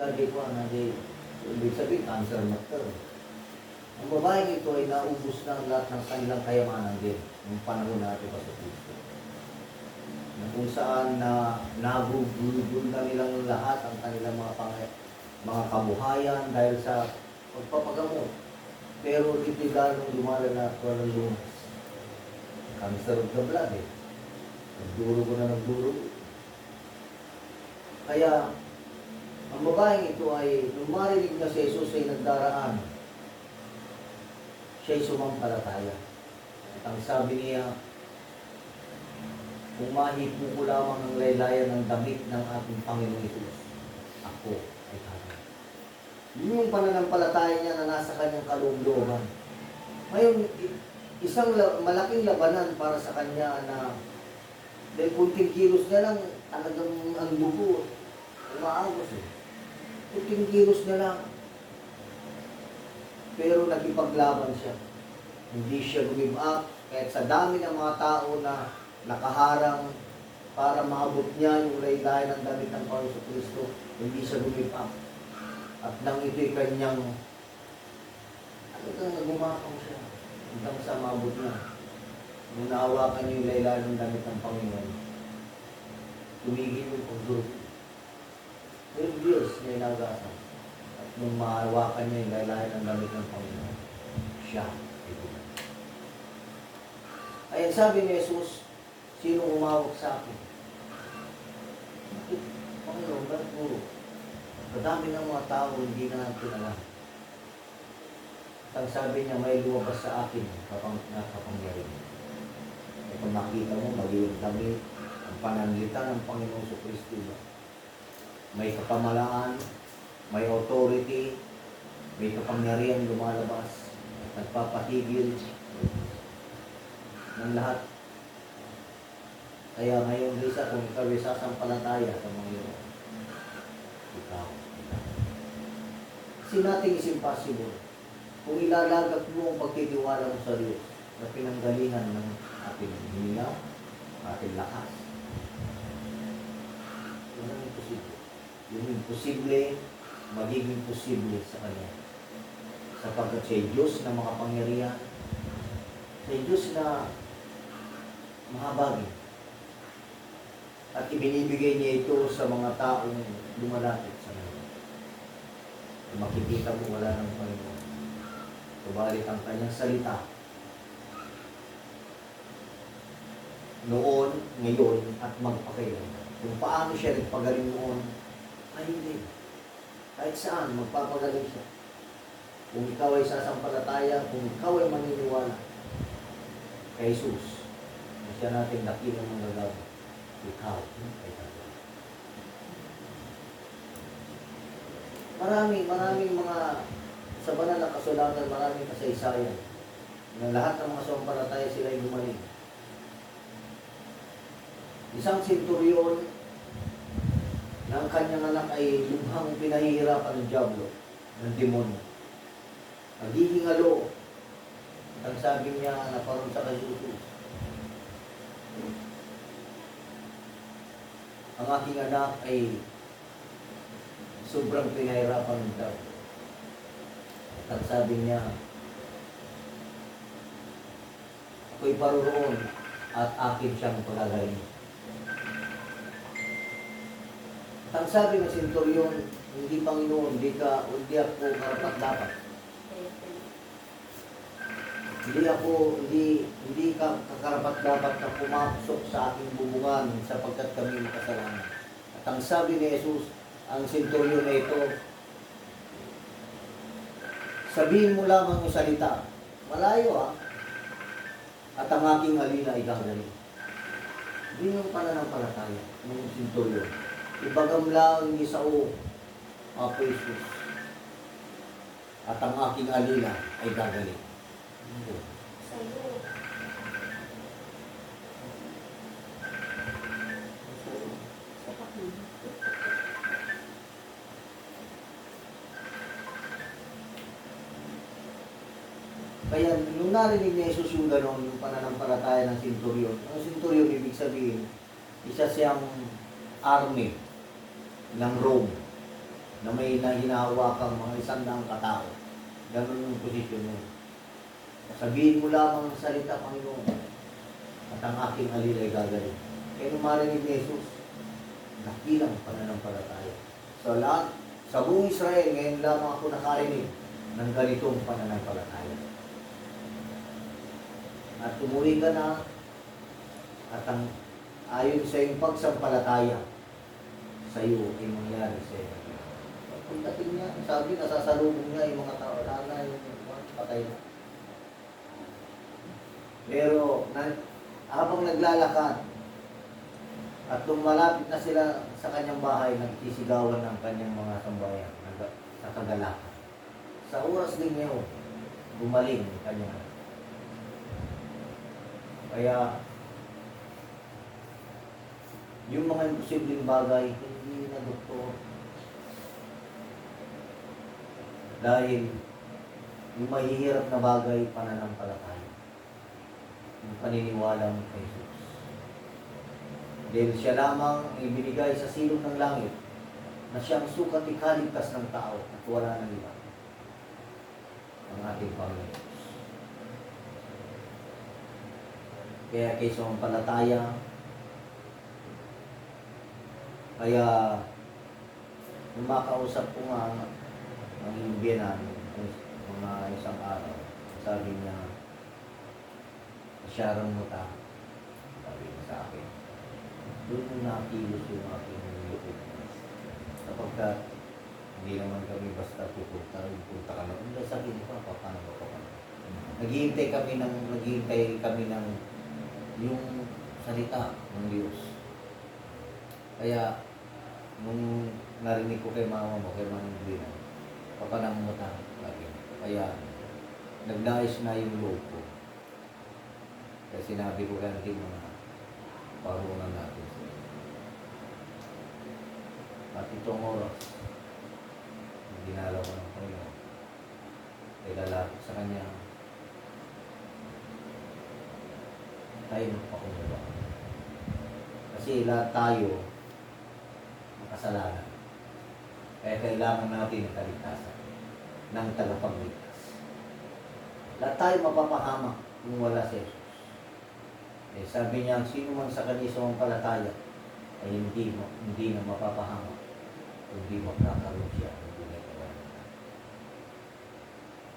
Sabi ko, ibig sabihin, cancer matter. Ang babaeng ito ay naubos na lahat ng kanilang kayamanan din ng panahon natin pa sa Kristo. Na kung saan na nagugulgul na nilang lahat ang kanilang mga kabuhayan dahil sa pagpapagamot. Pero ito'y lalong lumalala at walang lumas. Cancer of the blood eh. Nagduro ko na nagduro. Kaya, ang babaeng ito ay, nung marinig na si Jesus ay nagdaraan, siya'y sumampalataya. At ang sabi niya, kung mahipo ko lamang ang laylayan ng damit ng ating Panginoong Jesus, ako ay kaya. Yun yung pananampalataya niya na nasa kanyang kaloob-looban. Ngayon, isang malaking labanan para sa kanya na dahil kunting kilos niya lang, talagang ang dugo, umaagos eh. Kunting kilos niya lang. Pero nakipaglaban siya. Hindi siya give up, kahit sa dami ng mga tao na nakaharang para maabot niya yung laylayan ng damit ng Panginoon Kristo, hindi siya give up. At nang ito'y kanyang, talagang nagumakaw siya hanggang sa maabot niya. Nung naawakan niyo yung laylayan ng damit ng Panginoon, tumigil yung pagduro. 12 years niya inagasan. At nung maawakan niya yung laylayan ng damit ng Panginoon, siya ay gumaling. Ayan sabi ni Jesus, sino umawak sa akin? Bakit? Panginoon, bakit puro? Madami ng mga tao hindi na natin alam. At ang sabi niya, may lumabas sa akin kapangyarihan. E kung nakita mo, magiging damit, ang pananglitan ng Panginoong Kristo ba? May kapamalaan, may authority, may kapangyarihan lumalabas, at nagpapatigil ng lahat. Kaya ngayon, Lisa, kung ikaw ay sasampalataya sa mga iyo, ikaw. Kasi nothing is impossible. Kung ilalagak mo ang pagtitiwala mo sa Diyos na pinanggalingan ng ating hininga, ating lakas, yun ang imposible. Yung imposible, magiging posible sa Kanya. Sapagkat siya Diyos na makapangyarihan, siya Diyos na mahabagin. At ibinibigay niya ito sa mga taong lumalapit sa Kanya. Makikita mo wala ng Panginoon. Subalit ang Kanyang salita noon, ngayon, at magpakailanman. Kung paano siya nagpagaling noon, ay hindi. Kahit saan, magpapagaling siya. Kung ikaw ay sasampalataya, kung ikaw ay maniniwala kay Jesus, na siya natin dakilang manggagawa, ikaw ay gagawin. Maraming mga sa banal na kasulatan, maraming kasaysayan na lahat ng mga sampalataya sila ay gumaling. Isang senturyon na ang kanyang anak ay lubhang pinahihirapan ng dyablo, ng demonyo. Naghihingalo. Ang sabi niya na parang sa Jesus, ang aking anak ay sobrang pinahihirapan ng dyablo. At ang sabi niya, ako'y paroroon at akin siyang pagagaling. Ang sabi ng senturyon, hindi Panginoon, hindi ako karapat-dapat. Hindi ka kakarapat-dapat na pumasok sa aking bubungan sapagkat kami kasalanan. At ang sabi ni Jesus, ang senturyon na ito, sabihin mo lamang yung salita, malayo at ang aking halina ay gagaling. Hindi yung pananampalataya ng senturyon. Ibagam lang ni Sao, Apo Jesus. At ang aking alila ay gagaling. Kaya nung narinig ni Jesus yung gano'n, yung pananampalataya ng senturyon, ang senturyon ibig sabihin, isa siyang army ng Rome. na may hinahawakan mga 100 katao. Ganun yung posisyon mo. Sabihin mo lamang ang salita, Panginoon, at ang aking alila ay gagaling. Kaya nung marinig ni Jesus, nakilang pananampalataya. Sa lahat, sa buong Israel, ngayon lamang ako nakarinig ng ganitong pananampalataya. At umuwi ka na, at ang ayon sa iyong pagsampalataya, sa iyo ay mangyari sa iyo. Pagdating niya, sabi, nasasalubong niya yung mga tao, lala yung mga patay na. Pero, habang naglalakad, at nung malapit na sila sa kanyang bahay, nagkisigawan ng kanyang mga sambayan sa kagalakan. Sa oras din niya, gumaling ang kanyang. Kaya, yung mga imposibleng bagay, hindi na doktor. Dahil, yung mahihirap na bagay, pananampalataya. Yung paniniwala mo kay Jesus. Dahil siya lamang ibinigay sa silong ng langit na siyang sukat ikaligtas ng tao at wala nang iba. Ang ating Panginoon. Kaya kaysa ang palataya, kaya nung makausap ko nga ang Indian mga isang araw, sabi niya, Sharon mo ta, sabi niya sa akin. Doon mo nakilos yung aking lupit. Kapag ka, hindi naman kami basta pupunta ka na. Hindi sa akin pa, paano ba? Naghihintay kami ng yung salita ng Diyos. Kaya, nung narinig ko kay mama mo, kay Mama Glina, papanang mo ta, lagi. Kaya, nagnais na yung loob ko. Kaya sinabi ko kaya natin mga parunan natin. At itong oras, ginalaw ko ng Panginoon, ay lalapit sa Kanya, tayo magpakumbaba. Kasi lahat tayo makasalanan. Kaya kailangan natin ang kaligtasan ng tagapagligtas. Lahat tayo mapapahamak kung wala si Jesus. Eh, sabi niya, sino man sa Kanya sumampalataya ay hindi na mapapahamak, hindi magkakaroon siya ng buhay na wala.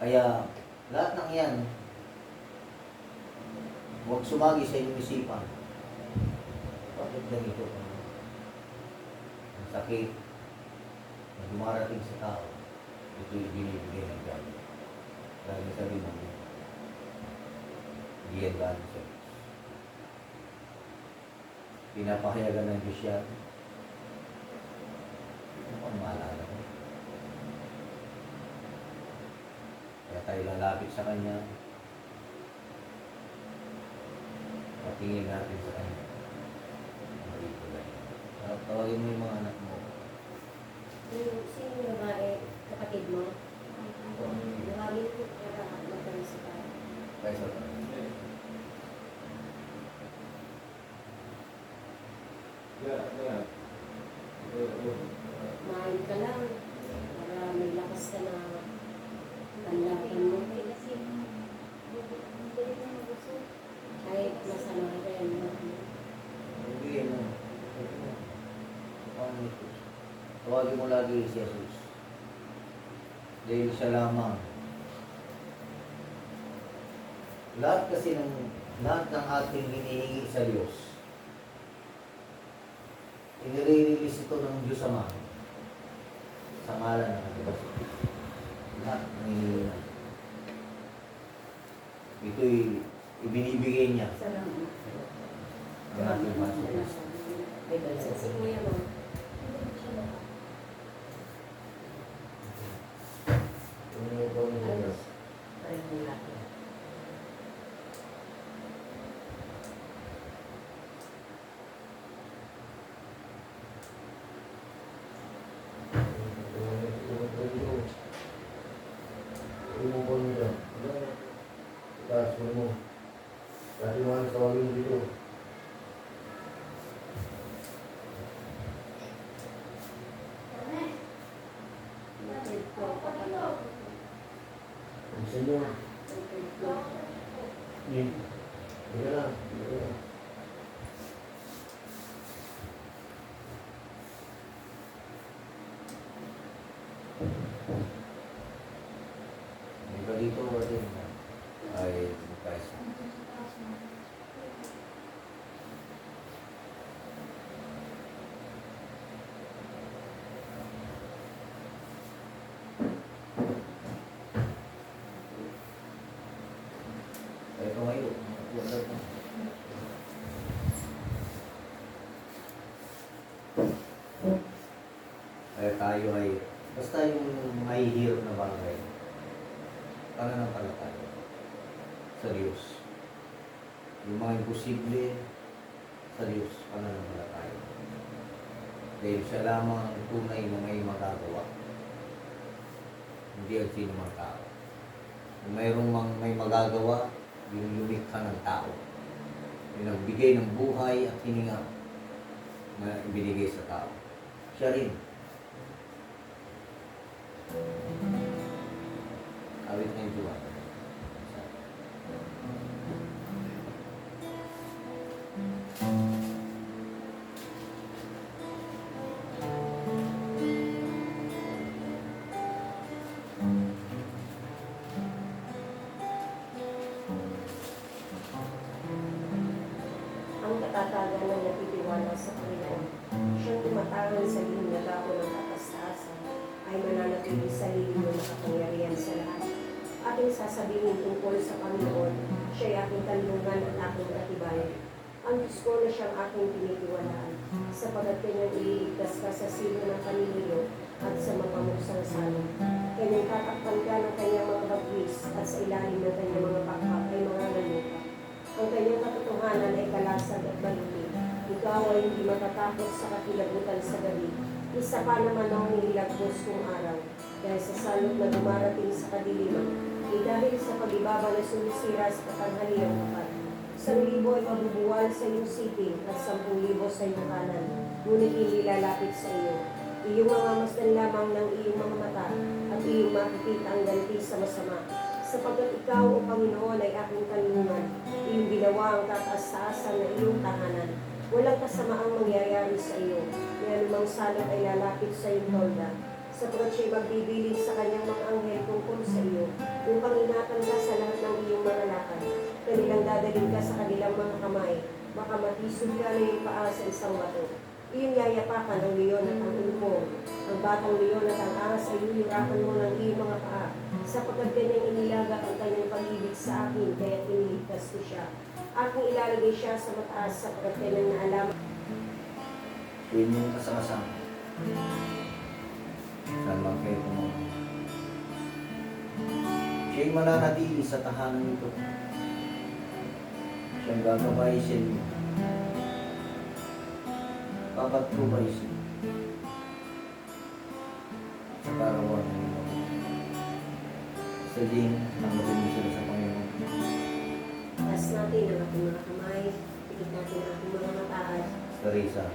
Kaya lahat ng yan, huwag sumagi sa inyong isipan. Bakit ganito? Ang sakit na dumarating sa tao, ito'y binibigay ng Diyos. Lagi sabi mo, hindi yan galing sa Diyos. Pinapahayagan ng Diyos yan. Ano kung maalala ko? Kaya tayo lalapit sa Kanya. Patingin natin sa Kanya. Tawagin mo yung mga anak mo. Sino yung babae? Kapatid mo? Maraming po para magkaroon sa tayo. Kaya sa tayo. Mahal ka lang. Para may lakas ka na panlaban mo. Kahit masama rin. Hindi mo. Tawagin mo lagi si Jesus. Dahil siya lamang. Lahat ng ating hinihingi sa Diyos, inire-release ito ng Diyos Ama sa ngalan ng Diyos. Lahat ng hinihingi. Ito'y ibinibigay niya. Salamat. Ang ating pasok. Sa kuya mo. Third floor pa pala. Ang senyo. Third floor. Yun. Teka lang. Teka lang. Ikaw dito din. Ay, guys. Ay, tumayo. Wala pa. Ay, tayo ay, basta yung may hirap na bagay, pananampalataya sa Diyos. Yung mga imposible sa Diyos, pananampalataya. Dahil siya lamang ang tunay na may magagawa. Hindi ang sino mang tao. Kung mayroong may magagawa, yung lumikha ng tao. Yung nagbigay ng buhay at hininga na ibinigay sa tao. Siya rin. Awit na yung buwan. Ang katatagan ng napitiwala sa Panginoon, siyang tumatangan sa linya dako ng katastaasan, ay mananatili sa linya ng kapangyarihan sa lahat. Aking sasabihin tungkol sa Panginoon, siya'y aking kanlungan at aking katibayan. Ang Diyos ko na siyang aking pinitiwalaan, sapagat kanyang ililigtas ka sa sino ng paninilo at sa mapamusang salong. Kanyang tatakpan ka ng kanyang mga bagwis at sa ilalim ng kanyang mga pakpak ay mga nalupa. Ang kanyang katotohanan ay kalasag at baluti. Ikaw ay hindi matatapos sa kakilabutan sa gabi. Isa pa naman ang nililagpos kong araw. Dahil sa salot na dumarating sa kadiliman, dahil sa pag-ibaba na sumisira sa katanghaliang tapat. 1,000 ay mabubuwal sa iyong siping at 10,000 sa iyong kanan. Ngunit hindi lalapit sa iyo. Iyong mga masdan lamang ng iyong mga mata at iyong makikita ang ganti sa masama. Sapagkat ikaw, O Panginoon, ay aking kanlungan. Iyong ginawa ang tataas-taasan na iyong tahanan. Walang kasamaang mangyayari sa iyo. Kaya anumang salot ay lalapit sa iyong tolda. Sapagkat siya'y magbibiling sa kanyang mga anghel tungkol sa iyo, upang ingatan ka sa lahat ng iyong mga lakad. Kanilang dadalhin ka sa kanilang mga kamay, baka matisod ka na iyong paa sa isang bato. Iyong yayapakan ang leon at ang ulpong, ang batang leon at ang ahas ay yuyurakan mo ng iyong mga paa, sapagkat kanyang inilagat ang kanyang pag-ibig sa akin, kaya iniligtas ko siya. Aking ilalagay siya sa mataas, sapagkat kanyang naalaman. Yun yung kasama-sama. Saan man kayo pumunta. Siya'y mananatili sa tahanan nito. Siyang gagabay siya niyo. Papagtubay siya. Sa karawan niyo. Sa din, tanggapin mo sila sa Panginoon. Taas natin ang ating mga kamay, pikit natin ang ating mga mata at Teresa.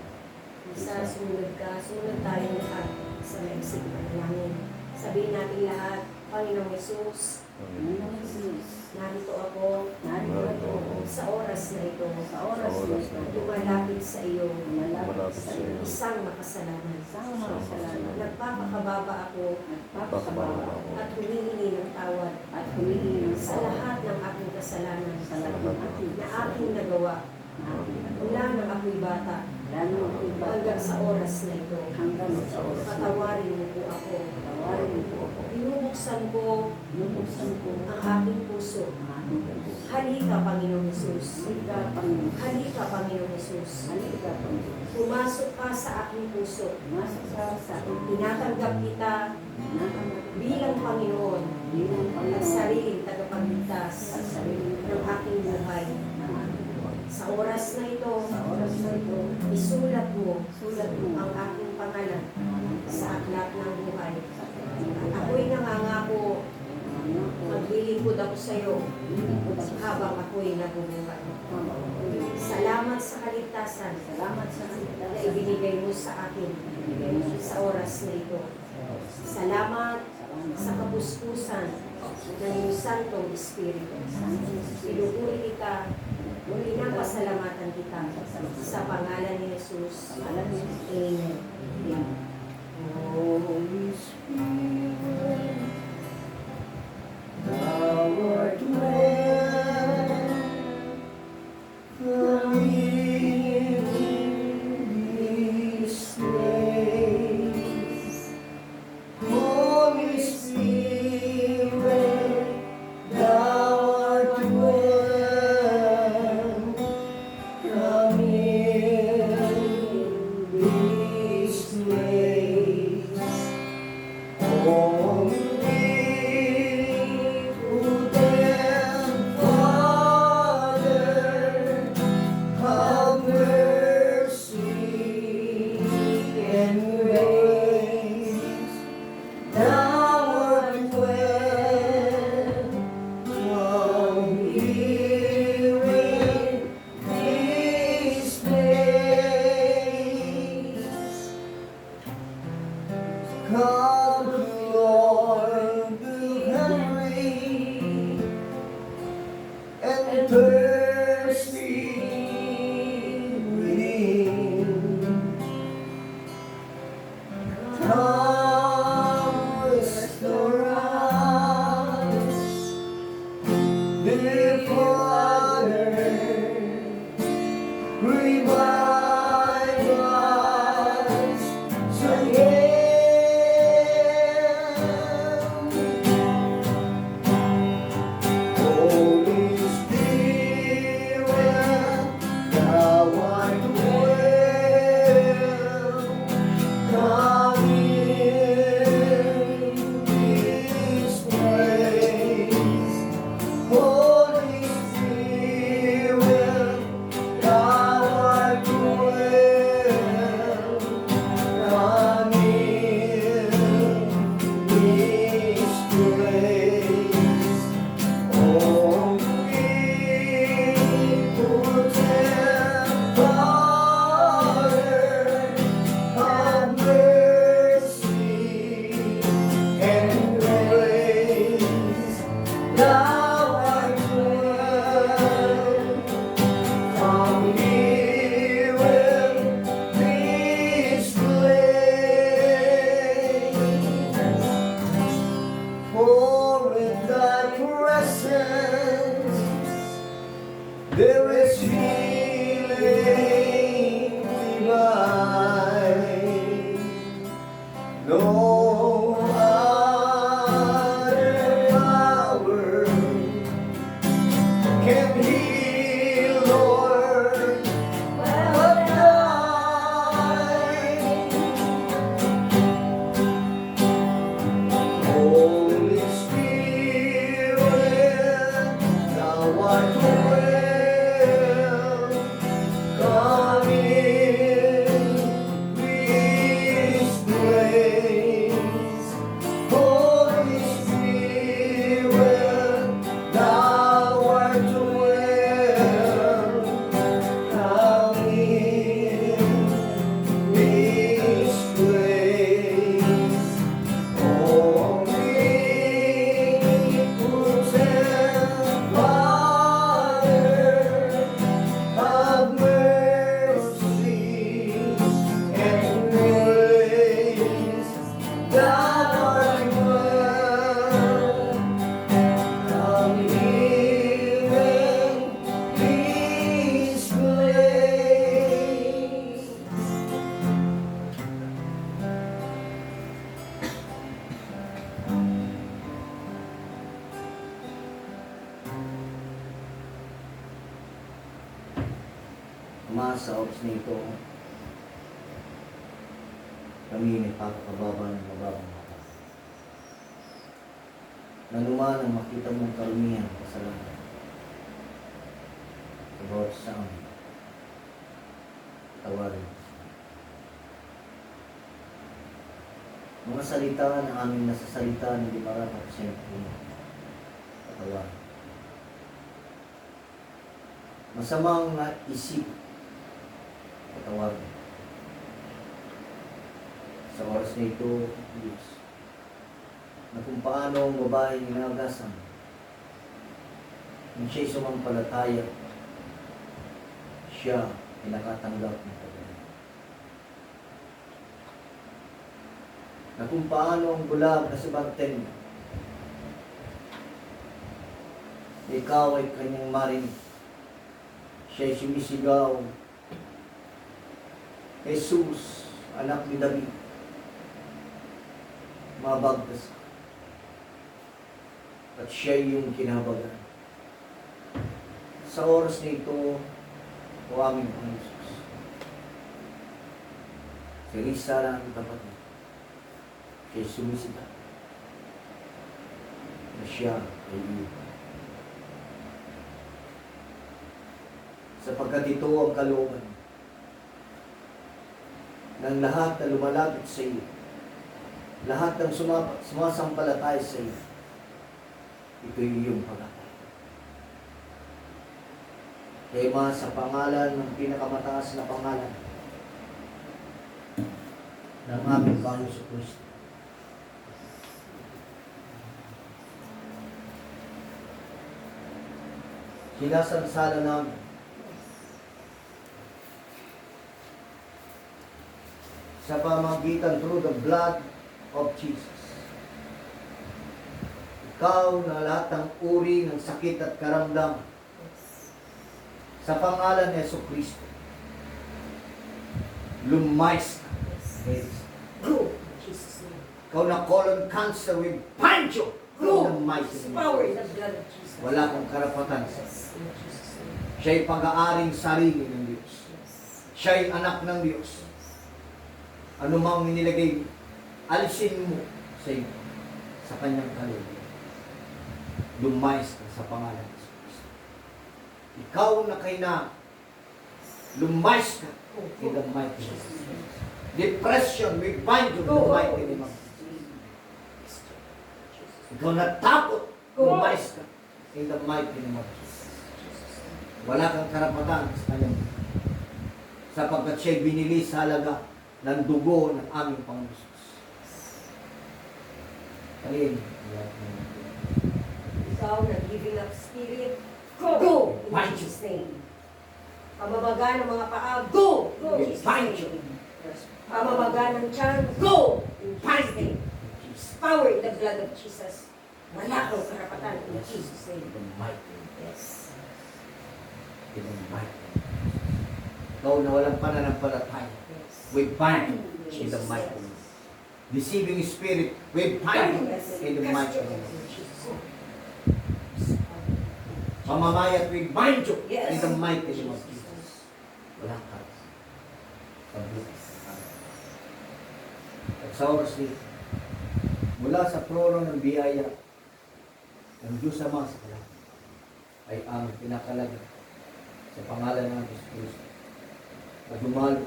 isa, sumunod ka, sumunod tayong lahat sa maisip panalangin. Sabihin natin lahat, Panginoong Yesus, narito ako, sa oras na ito, lumalapit sa iyo, isang makasalanan. Nagpapakababa ako, at humihingi ng tawad, sa lahat ng aking kasalanan, na aking nagawa, mula nang ako'y bata, hanggang sa oras na ito, patawarin mo po ako. Binubuksan ko ang aking puso. Halika, Panginoong Jesus. Halika, Panginoong Jesus. Pumasok ka sa aking puso. Tinatanggap kita bilang Panginoon at sariling tagapagligtas ng aking buhay. Sa oras na ito, isulat mo ang aking pangalan sa aklat ng buhay. At ako'y nangangako, maglilingkod ako sa iyo habang ako'y nabubuhay. Salamat sa kaligtasan na ibinigay mo sa akin sa oras na ito. Salamat Santong Espiritu. Pinupuri kita, muli na pasalamatan kita sa pangalan ni Jesus. Amen. Holy Spirit, Thou art welcome in this place. Holy Spirit, Thou art welcome in this place. Omnipotent Father, have mercy and grace. Thou art welcome here in this place. Come, Lord, to Henry and thirsty within. Come, restore us, dear Father, revive us again. Holy Spirit, Thou art welcome in this place. Holy Spirit, Thou art welcome in this place. Omnipotent Father, have mercy and grace. Thou art welcome here in this place. For in Thy presence there is healing divine. No other power can heal, Lord, but Thine. Holy Spirit, Thou art welcome in this place. Holy Spirit, Thou art welcome in this place. Omnipotent Father, have mercy and grace. Thou art welcome here in this place. Ama, sa oras na ito, kami nagpapakababa ng mababang mata. Nanuman ang makita mong karumihan sa langit. Sa bawat sa amin. Tawarin. Mga salita na aming nasasalita na di marapat siyempre. Patawarin. Masamang isip. Patawarin. Sa oras na ito, Diyos, na kung paano ang babaeng inagasan Kung siya'y sumampalataya, siya ay nakatanggap ng kagalingan. Na kung paano ang bulag na si Bartender, ikaw ay kanyang marinig. Siya'y sumisigaw, Jesus, anak ni David, mabagtas ka. At siya'y yung kinabagan. Sa oras na ito, o aming Panginoon Jesus, si Risa lang ang tapat niya. Siya'y sumisigaw na siya ay iyo. Sapagkat ito ang kalooban ng lahat na lumalapit sa iyo, lahat ng sumasampalataya sa iyo, ito'y iyong pag-atay. Kaya ma, sa pangalan ng pinakamataas na pangalan ng aming Panginoon sa Kristo, sinasansala namin sa pamagitan through the blood of Jesus. Ikaw na lahat ng uri ng sakit at karamdaman, sa pangalan ni Jesucristo, lumayas ka. Go! Jesus' name. Ikaw na colon cancer, we bind you. Go! In the mighty name of Power in the Jesus. blood of Jesus. Wala kang karapatan sa Yes, in Jesus' name. siya'y pag-aaring sarili ng Diyos. Yes. Siya'y anak ng Diyos. Ano mang inilagay, alisin mo sa iyo, sa kanyang kaluluwa. Lumayas ka sa pangalan ng Jesus. Ikaw na kaina, lumayas ka in the mighty name of Jesus. Depression, we bind you in the mighty name of Jesus. Ikaw na takot, lumayas ka in the mighty name of Jesus. Wala kang karapatan sa kanyang, sapagkat siya'y binili sa halaga ng dugo ng aming Panginoon Jesus. Alin? Ikaw na giving up spirit, go! In Bind Jesus' name. Pamabaga ng mga paa, go! In Jesus' Bind name. Pamabaga ng tiyan, go! In Jesus' name. Power in the blood of Jesus. Wala kang karapatan in Jesus' name. In the mighty name. Yes. In the mighty name. Ikaw na walang pananampalataya, Yes. we bind in the mighty name. Deceiving spirit, we bind in the mighty name of Jesus. Pamamayat, we bind you in the mighty name of Jesus. Wala ka sa bukas. At sa oras nito, mula sa trono ng biyaya ng Diyos Ama sa kalangit, ay aming pinakalagay sa pangalan ng Diyos Kristo. At dumalo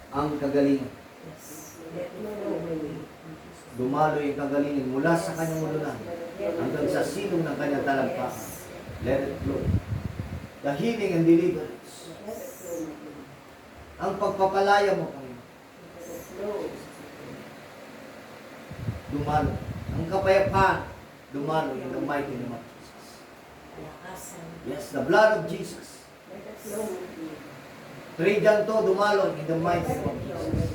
ang kagalingan. Yes. Let me know my way. Dumalo yung kagalingan mula sa kanyang ulunan hanggang sa silong ng kanyang talampakan. Let it flow. The healing and deliverance. Ang pagpapalaya mo, Panginoon. Dumalo. Ang kapayapaan, dumalo in the mighty name of Jesus. Yes, the blood of Jesus. Tridyan to, dumalo in the mighty name of Jesus.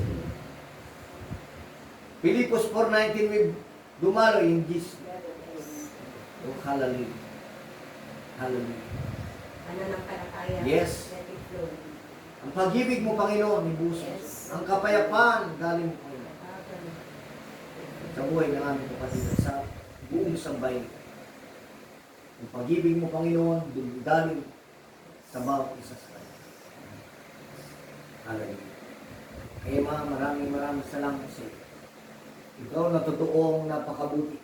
Philippians 4:19, we dumalo in Jesus. Oh, hallelujah. Hallelujah. Pananampalataya. Yes. Let it flow. Ang pag-ibig mo, Panginoon, ibusos. Yes. Ang kapayapaan, galing mo, Panginoon. Sa buhay ng aming kapatid at sa buong sambahin. Ang pag-ibig mo, Panginoon, dumidaling sa bawat isa sa kanya. Hallelujah. Kaya maraming salamat sa iyo. Ikaw na totoong napakabuti.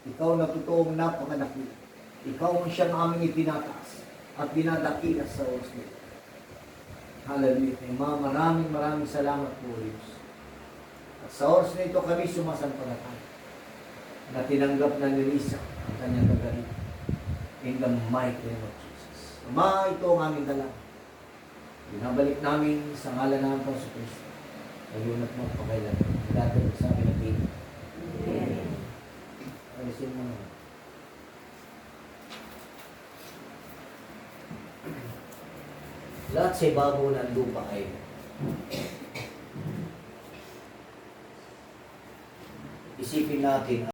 Ikaw na totoong napakanakita. Ikaw ang siyang aming itinataas at dinadakila sa oras nito. Hallelujah. Kaya maraming salamat po, Diyos. At sa oras na ito kami sumasampalataya na tinanggap na ni Risa ang kanyang kagalingan. In the mighty name of Jesus. Ama, ito ang aming dalangin. Binabalik namin sa ngalan ng Panginoon Kristo. Ngayon at magpakailan. Nagdadalo sa amin ang tingin. Amen. Alisin mo naman. Lahat sa ibabaw ng lupa ay isipin natin